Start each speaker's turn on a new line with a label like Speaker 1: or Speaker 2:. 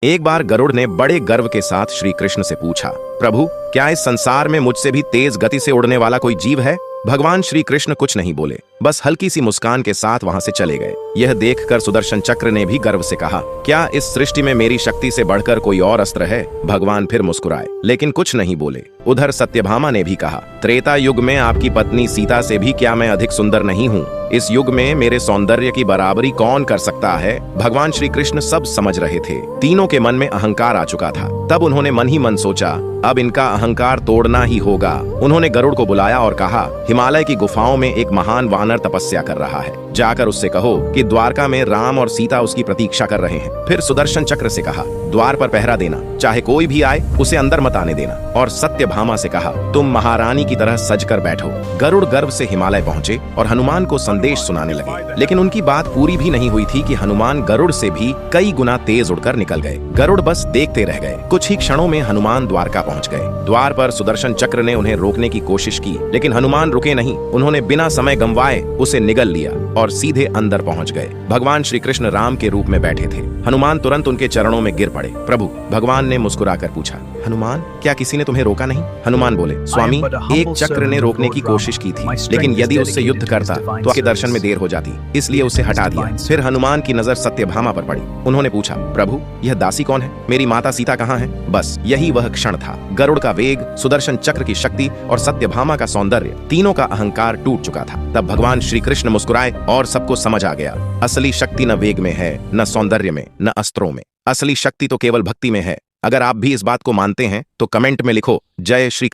Speaker 1: एक बार गरुड़ ने बड़े गर्व के साथ श्री कृष्ण से पूछा, प्रभु, क्या इस संसार में मुझसे भी तेज गति से उड़ने वाला कोई जीव है? भगवान श्री कृष्ण कुछ नहीं बोले, बस हल्की सी मुस्कान के साथ वहां से चले गए। यह देखकर सुदर्शन चक्र ने भी गर्व से कहा, क्या इस सृष्टि में मेरी शक्ति से बढ़कर कोई और अस्त्र है? भगवान फिर मुस्कुराए, लेकिन कुछ नहीं बोले। उधर सत्यभामा ने भी कहा, त्रेता युग में आपकी पत्नी सीता से भी क्या मैं अधिक सुंदर नहीं हूँ? इस युग में मेरे सौंदर्य की बराबरी कौन कर सकता है? भगवान श्री कृष्ण सब समझ रहे थे। तीनों के मन में अहंकार आ चुका था। तब उन्होंने मन ही मन सोचा, अब इनका अहंकार तोड़ना ही होगा। उन्होंने गरुड़ को बुलाया और कहा, हिमालय की गुफाओं में एक महान वानर तपस्या कर रहा है, जाकर उससे कहो कि द्वारका में राम और सीता उसकी प्रतीक्षा कर रहे हैं। फिर सुदर्शन चक्र से कहा, द्वार पर पहरा देना, चाहे कोई भी आए उसे अंदर मत आने देना। और सत्यभामा से कहा, तुम महारानी की तरह सजकर बैठो। गरुड़ गर्व से हिमालय पहुंचे और हनुमान को संदेश सुनाने लगे, लेकिन उनकी बात पूरी भी नहीं हुई थी कि हनुमान गरुड़ से भी कई गुना तेज उड़कर निकल गए। गरुड़ बस देखते रह गए। कुछ ही क्षणों में हनुमान द्वारका पहुंच गए। द्वार पर सुदर्शन चक्र ने उन्हें रोकने की कोशिश की, लेकिन हनुमान रुके नहीं। उन्होंने बिना समय गंवाए उसे निगल लिया और सीधे अंदर पहुंच गए। भगवान श्री कृष्ण राम के रूप में बैठे थे। हनुमान तुरंत उनके चरणों में गिर पड़े। प्रभु, भगवान ने मुस्कुराकर पूछा, हनुमान, क्या किसी ने तुम्हें रोका नहीं? हनुमान बोले, स्वामी, एक चक्र ने रोकने की कोशिश की थी, लेकिन यदि उससे युद्ध करता तो आपके दर्शन में देर हो जाती, इसलिए उसे हटा दिया। फिर हनुमान की नजर सत्यभामा पर पड़ी। उन्होंने पूछा, प्रभु, यह दासी कौन है? मेरी माता सीता कहाँ है? बस यही वह क्षण था। गरुड़ का वेग, सुदर्शन चक्र की शक्ति और सत्यभामा का सौंदर्य, तीनों का अहंकार टूट चुका था। तब भगवान श्री कृष्ण मुस्कुराए और सबको समझ आ गया, असली शक्ति न वेग में है, न सौंदर्य में, न अस्त्रों में। असली शक्ति तो केवल भक्ति में है। अगर आप भी इस बात को मानते हैं तो कमेंट में लिखो, जय श्री